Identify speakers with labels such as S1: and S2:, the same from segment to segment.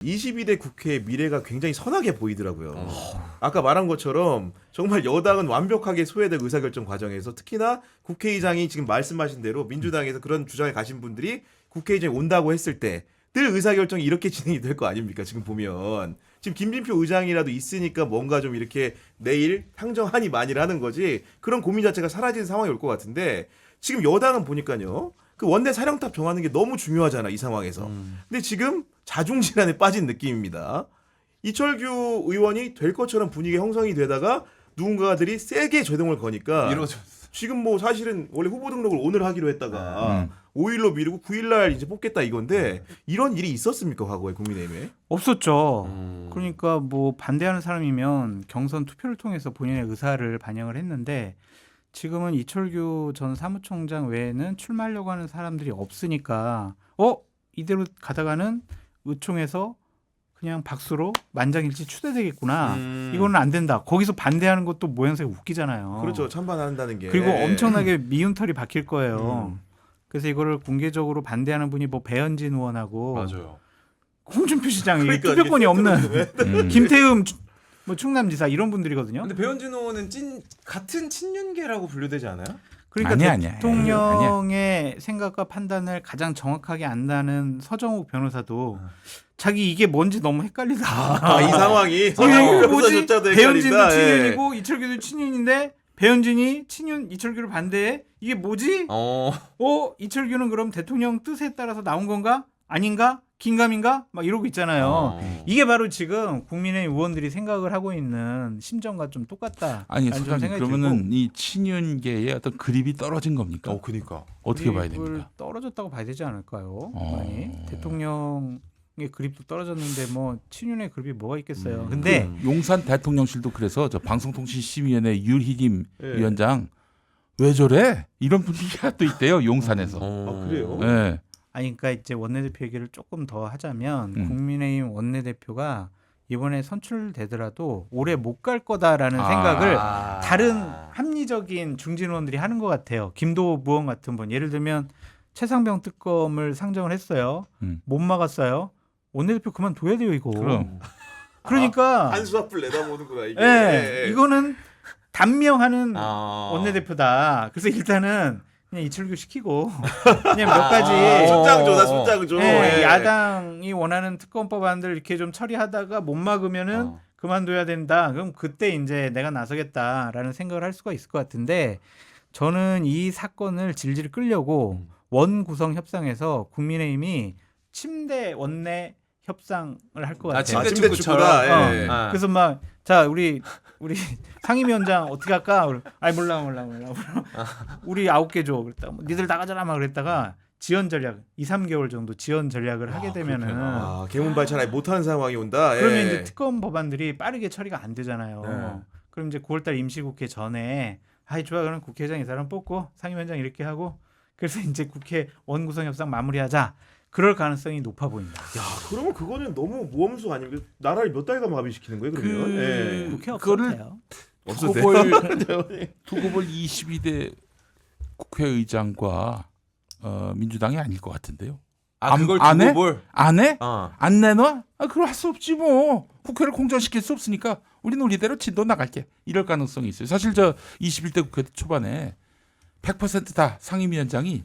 S1: 22대 국회의 미래가 굉장히 선하게 보이더라고요. 아까 말한 것처럼 정말 여당은 완벽하게 소외된 의사결정 과정에서 특히나 국회의장이 지금 말씀하신 대로 민주당에서 그런 주장에 가신 분들이 국회의장이 온다고 했을 때 늘 의사결정이 이렇게 진행이 될 거 아닙니까? 지금 보면 지금 김진표 의장이라도 있으니까 뭔가 좀 이렇게 내일 향정한이 만이라는 거지 그런 고민 자체가 사라지는 상황이 올 것 같은데 지금 여당은 보니까요. 그 원내 사령탑 정하는 게 너무 중요하잖아 이 상황에서. 근데 지금 자중질환에 빠진 느낌입니다. 이철규 의원이 될 것처럼 분위기 형성이 되다가 누군가들이 세게 제동을 거니까 지금 뭐 사실은 원래 후보 등록을 오늘 하기로 했다가 5일로 미루고 9일날 이제 뽑겠다 이건데 이런 일이 있었습니까 과거에 국민의힘에?
S2: 없었죠. 그러니까 뭐 반대하는 사람이면 경선 투표를 통해서 본인의 의사를 반영을 했는데 지금은 이철규 전 사무총장 외에는 출마하려고 하는 사람들이 없으니까 이대로 가다가는 의총에서 그냥 박수로 만장일치 추대되겠구나. 이거는 안 된다. 거기서 반대하는 것도 모양새가 웃기잖아요.
S1: 그렇죠. 찬반한다는 게.
S2: 그리고 엄청나게 미운털이 박힐 거예요. 그래서 이거를 공개적으로 반대하는 분이 뭐 배현진 의원하고
S3: 맞아요.
S2: 홍준표 시장이
S1: 그러니까
S2: 투표권이 없는 김태흠 뭐 충남지사 이런 분들이거든요.
S3: 근데 배현진 의원은 같은 친윤계라고 분류되지 않아요?
S2: 그러니까
S4: 아니야.
S2: 대통령의 생각과 판단을 가장 정확하게 안다는 서정욱 변호사도 자기 이게 뭔지 너무 헷갈리다.
S1: 이 상황이
S2: 이게 뭐지?
S1: 조차도
S2: 배현진도
S1: 헷갈린다.
S2: 친윤이고 이철규도 친윤인데 배현진이 친윤 이철규를 반대해? 이게 뭐지? 이철규는 그럼 대통령 뜻에 따라서 나온 건가? 아닌가? 긴가민가? 막 이러고 있잖아요. 이게 바로 지금 국민의힘 의원들이 생각을 하고 있는 심정과 좀 똑같다.
S4: 아니 소장님 그러면은 이 친윤계의 어떤 그립이 떨어진 겁니까?
S3: 그니까.
S4: 어떻게 봐야 됩니까?
S2: 떨어졌다고 봐야 되지 않을까요? 많이 대통령의 그립도 떨어졌는데 뭐 친윤의 그립이 뭐가 있겠어요. 근데
S4: 용산 대통령실도 그래서 저 방송통신심의위원회 유희림
S1: 예.
S4: 위원장 왜 저래? 이런 분위기가 또 있대요 용산에서.
S1: 아, 그래요?
S4: 네.
S2: 아니 그러니까 이제 원내대표 얘기를 조금 더 하자면 국민의힘 원내대표가 이번에 선출되더라도 오래 못 갈 거다라는 생각을 다른 합리적인 중진 의원들이 하는 것 같아요. 김도우 무원 같은 분 예를 들면 최상병 특검을 상정을 했어요. 못 막았어요. 원내대표 그만둬야 돼요 이거. 그러니까
S1: 한수앞을 내다보는구나 이게.
S2: 예, 이거는 단명하는 원내대표다. 그래서 일단은 그냥 이철규 시키고 그냥 몇 가지
S1: 순장조다 순장조.
S2: 예, 야당이 원하는 특검법안들 이렇게 좀 처리하다가 못 막으면은 그만둬야 된다. 그럼 그때 이제 내가 나서겠다라는 생각을 할 수가 있을 것 같은데 저는 이 사건을 질질 끌려고 원 구성 협상에서 국민의힘이 침대 원내 협상을 할 것 같아요.
S3: 침대 축구다.
S1: 예.
S2: 그래서 막 자 우리 상임위원장 어떻게 할까? 아니 몰라. 우리 9개 줘. 그랬다가 뭐, 니들 나가잖아 막 그랬다가 지연 전략 2-3개월 정도 지연 전략을 하게 되면은
S1: 개문 발찬 못하는 상황이 온다.
S2: 그러면
S1: 예.
S2: 이제 특검 법안들이 빠르게 처리가 안 되잖아요. 그럼 이제 9월달 임시국회 전에 좋아 그럼 국회의장 이 사람 뽑고 상임위원장 이렇게 하고 그래서 이제 국회 원구성 협상 마무리하자. 그럴 가능성이 높아 보인다.
S1: 야, 그러면 그거는 너무 모험수 아닙니까? 나라를 몇 달간 마비시키는 거예요, 그러면? 예.
S2: 국회
S4: 그거를
S2: 없어도
S4: 두고볼 22대 국회의장과 민주당이 아닐 것 같은데요.
S3: 그걸
S4: 안 해?
S3: 두고 볼?
S4: 안 해? 안 내놔? 그럼 할 수 없지 뭐. 국회를 공정시킬 수 없으니까 우리 논리대로 진도 나갈게. 이럴 가능성이 있어요. 사실 저 21대 국회 초반에 100% 다 상임위원장이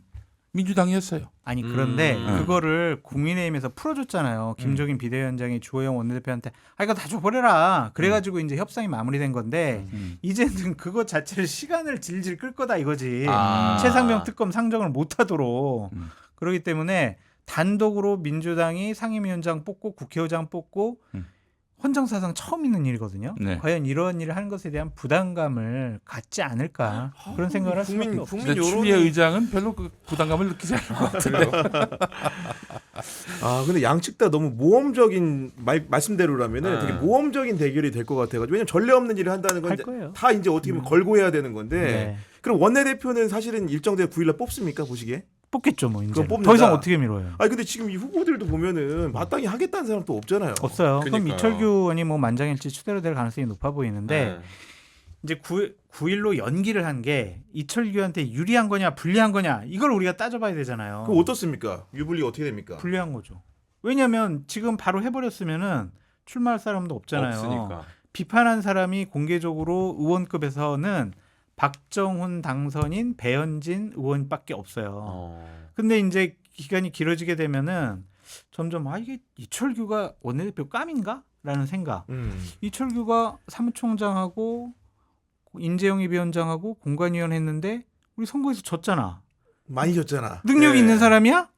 S4: 민주당이었어요.
S2: 아니 그런데 그거를 국민의힘에서 풀어줬잖아요. 김종인 비대위원장이 주호영 원내대표한테 이거 다 줘버려라. 그래가지고 이제 협상이 마무리된 건데 이제는 그것 자체를 시간을 질질 끌 거다 이거지. 최상병 특검 상정을 못하도록. 그렇기 때문에 단독으로 민주당이 상임위원장 뽑고 국회의장 뽑고 헌정사상 처음 있는 일이거든요.
S4: 네.
S2: 과연 이런 일을 하는 것에 대한 부담감을 갖지 않을까 그런 생각을 할 수밖에 없어요.
S4: 근데 추미애 의장은 별로 그 부담감을 느끼지 않을 것 같은데.
S1: 근데 양측 다 너무 모험적인 말씀대로라면은 되게 모험적인 대결이 될 것 같아가지고 왜냐면 전례 없는 일을 한다는 건 다 이제 어떻게 보면 걸고 해야 되는 건데
S2: 네.
S1: 그럼 원내대표는 사실은 일정된 9일날 뽑습니까 보시기에?
S2: 뽑겠죠 뭐 이제.
S1: 뽑는다.
S2: 더 이상 어떻게 미뤄요?
S1: 근데 지금 이 후보들도 보면은 마땅히 하겠다는 사람도 없잖아요.
S2: 없어요. 그럼
S3: 그러니까요.
S2: 이철규 의원이 뭐 만장일치 추대로 될 가능성이 높아 보이는데 이제 9일로 연기를 한 게 이철규한테 유리한 거냐 불리한 거냐 이걸 우리가 따져봐야 되잖아요.
S1: 그럼 어떻습니까? 유불리 어떻게 됩니까?
S2: 불리한 거죠. 왜냐하면 지금 바로 해버렸으면은 출마할 사람도 없잖아요.
S3: 없으니까.
S2: 비판한 사람이 공개적으로 의원급에서는 박정훈 당선인 배현진 의원밖에 없어요. 근데 이제 기간이 길어지게 되면은 점점 이게 이철규가 원내대표 깜인가라는 생각. 이철규가 사무총장하고 인재영입 위원장하고 공관위원 했는데 우리 선거에서 졌잖아.
S1: 많이 졌잖아.
S2: 능력이
S1: 네.
S2: 있는 사람이야?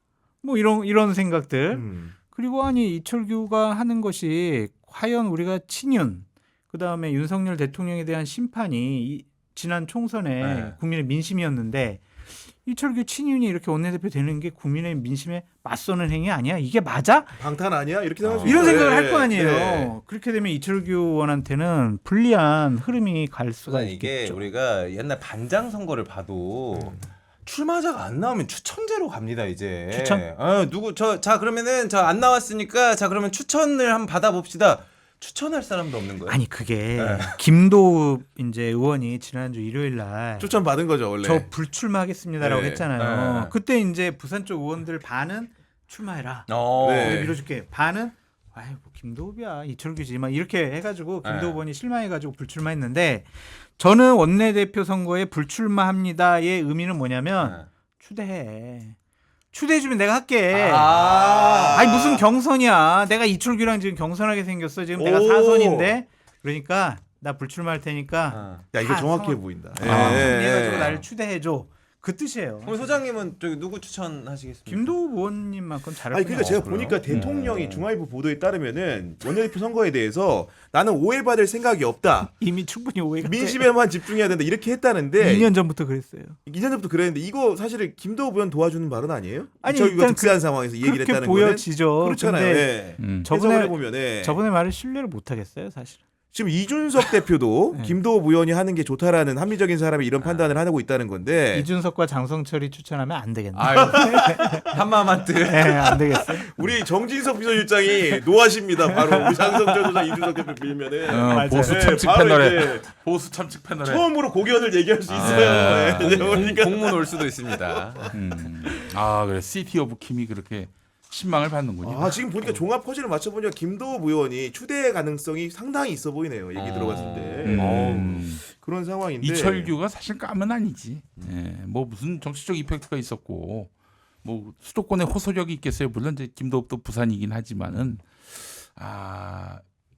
S2: 뭐 이런 생각들.
S1: 음.
S2: 그리고 아니 이철규가 하는 것이 과연 우리가 친윤 그다음에 윤석열 대통령에 대한 심판이 지난 총선에
S3: 네.
S2: 국민의 민심이었는데 이철규 친윤이 이렇게 원내대표 되는 게 국민의 민심에 맞서는 행위 아니야? 이게 맞아?
S1: 방탄 아니야? 이렇게 생각할 수
S2: 이런
S1: 있어요.
S2: 생각을
S1: 네.
S2: 할 거 아니에요.
S1: 네.
S2: 그렇게 되면 이철규 의원한테는 불리한 흐름이 갈 수가
S3: 그러니까 이게
S2: 있겠죠.
S3: 우리가 옛날 반장 선거를 봐도 출마자가 안 나오면 추천제로 갑니다 이제.
S2: 추천?
S3: 누구 자 그러면은 저 안 나왔으니까 자 그러면 추천을 한번 받아봅시다. 추천할 사람도 없는 거예요.
S2: 아니 그게
S3: 네.
S2: 김도읍 이제 의원이 지난주 일요일 날
S1: 추천 받은 거죠 원래.
S2: 저 불출마하겠습니다라고
S1: 네.
S2: 했잖아요.
S3: 네.
S2: 그때 이제 부산 쪽 의원들 반은 출마해라.
S1: 네.
S2: 우리 밀어줄게. 반은 아이 뭐 김도읍이야 이철규지 막 이렇게 해가지고 김도읍
S3: 네.
S2: 의원이 실망해가지고 불출마했는데 저는 원내대표 선거에 불출마합니다의 의미는 뭐냐면 추대해. 추대해주면 내가 할게. 아니 무슨 경선이야. 내가 이철규랑 지금 경선하게 생겼어. 지금 내가
S1: 오.
S2: 4선인데 그러니까 나 불출마할 테니까
S1: 야 이거
S2: 다
S1: 정확해
S2: 성-
S1: 보인다.
S2: 정리해가지고 나를 추대해줘. 그 뜻이에요.
S3: 그럼 소장님은 저기 누구 추천하시겠습니까?
S2: 김도우 의원님만큼 잘할
S1: 아니
S2: 거예요.
S1: 그러니까 제가
S3: 그래요?
S1: 보니까 대통령이 중앙일보 보도에 따르면은 원내대표 선거에 대해서 나는 오해받을 생각이 없다.
S2: 이미 충분히 오해가
S1: 민심에만 집중해야 된다. 이렇게 했다는데
S2: 2년 전부터 그랬어요.
S1: 2년 전부터 그랬는데 이거 사실은 김도우 의원 도와주는 말은 아니에요?
S2: 아니,
S1: 저희가
S2: 일단
S1: 득세한 상황에서 이 얘기를
S2: 그렇게
S1: 했다는
S2: 보여지죠.
S1: 거는 그렇잖아요.
S2: 근데
S1: 네.
S2: 저번에
S1: 해석을 해보면
S2: 저번에 말을 신뢰를 못 하겠어요, 사실.
S1: 지금 이준석 대표도
S2: 네.
S1: 김도우 의원이 하는 게 좋다라는 합리적인 사람이 이런 판단을 하고 있다는 건데
S2: 이준석과 장성철이 추천하면 안 되겠네.
S3: 아유, 한마만트.
S2: 네, 안 되겠어요.
S1: 우리 정진석 비서실장이 노하십니다. 바로 우리 장성철 소장 이준석 대표 빌면은
S2: 맞아요.
S4: 보수
S1: 네,
S4: 참칙
S1: 바로
S4: 패널에
S1: 이제
S4: 보수 참칙 패널에
S1: 처음으로 고견을 얘기할 수 있어요. 네. 그러니까
S3: 공문 올 수도 있습니다.
S4: 그래 시티 오브 킴이 그렇게 신망을 받는군요.
S1: 아 지금 보니까 종합 퍼즐을 맞춰보니까 김도우 의원이 추대 가능성이 상당히 있어 보이네요. 얘기 들어봤을 때 그런 상황인데
S4: 이철규가 사실 까면 아니지. 예, 뭐 무슨 정치적 이펙트가 있었고 뭐 수도권에 호소력이 있겠어요. 물론 이제 김도읍도 부산이긴 하지만은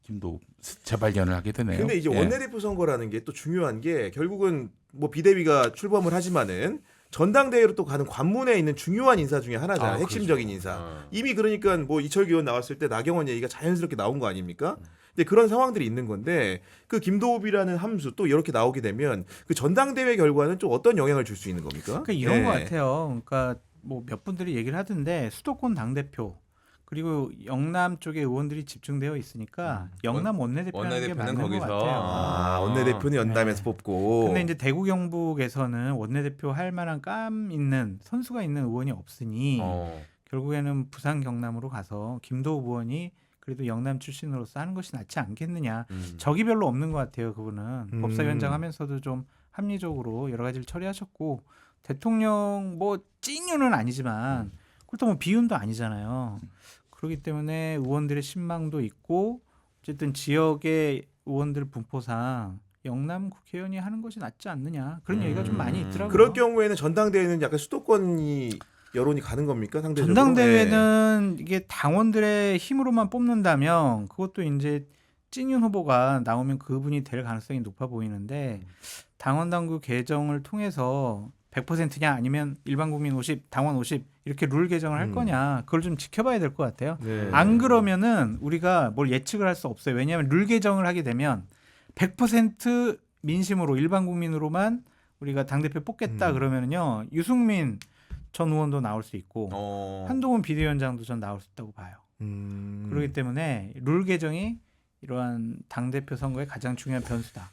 S4: 김도읍 재발견을 하게 되네요.
S1: 근데 이제
S4: 예.
S1: 원내대표 선거라는 게 또 중요한 게 결국은 뭐 비대위가 출범을 하지만은 전당대회로 또 가는 관문에 있는 중요한 인사 중에 하나잖아요. 핵심적인 인사. 이미 그러니까 뭐 이철규 의원 나왔을 때 나경원 얘기가 자연스럽게 나온 거 아닙니까? 근데 그런 상황들이 있는 건데 그 김도읍이라는 함수 또 이렇게 나오게 되면 그 전당대회 결과는 좀 어떤 영향을 줄 수 있는 겁니까?
S2: 그러니까 이런
S1: 네.
S2: 것 같아요. 그러니까 뭐 몇 분들이 얘기를 하던데 수도권 당대표 그리고 영남 쪽에 의원들이 집중되어 있으니까 영남 원내대표라는 게
S3: 원내대표는
S2: 맞는
S3: 거기서.
S2: 것 같아요.
S1: 아, 원내대표는 연담에서
S2: 네.
S1: 뽑고.
S2: 근데 이제 대구 경북에서는 원내대표 할 만한 감 있는 선수가 있는 의원이 없으니 결국에는 부산 경남으로 가서 김도우 의원이 그래도 영남 출신으로서 하는 것이 낫지 않겠느냐. 적이 별로 없는 것 같아요. 그분은 법사위원장 하면서도 좀 합리적으로 여러 가지를 처리하셨고 대통령 뭐 찐유는 아니지만 그렇다고 뭐 비윤도 아니잖아요. 그렇기 때문에 의원들의 신망도 있고 어쨌든 지역의 의원들 분포상 영남 국회의원이 하는 것이 낫지 않느냐 그런 얘기가 좀 많이 있더라고요.
S1: 그럴 경우에는 전당대회는 약간 수도권이 여론이 가는 겁니까? 상대적으로.
S2: 전당대회는 이게 당원들의 힘으로만 뽑는다면 그것도 이제 찐윤 후보가 나오면 그분이 될 가능성이 높아 보이는데 당원 당규 개정을 통해서 100%냐 아니면 일반 국민 50, 당원 50 이렇게 룰 개정을 할 거냐 그걸 좀 지켜봐야 될 것 같아요.
S1: 네.
S2: 안 그러면은 우리가 뭘 예측을 할 수 없어요. 왜냐하면 룰 개정을 하게 되면 100% 민심으로 일반 국민으로만 우리가 당대표 뽑겠다 그러면은요 유승민 전 의원도 나올 수 있고 한동훈 비대위원장도 전 나올 수 있다고 봐요. 그렇기 때문에 룰 개정이 이러한 당대표 선거의 가장 중요한 변수다.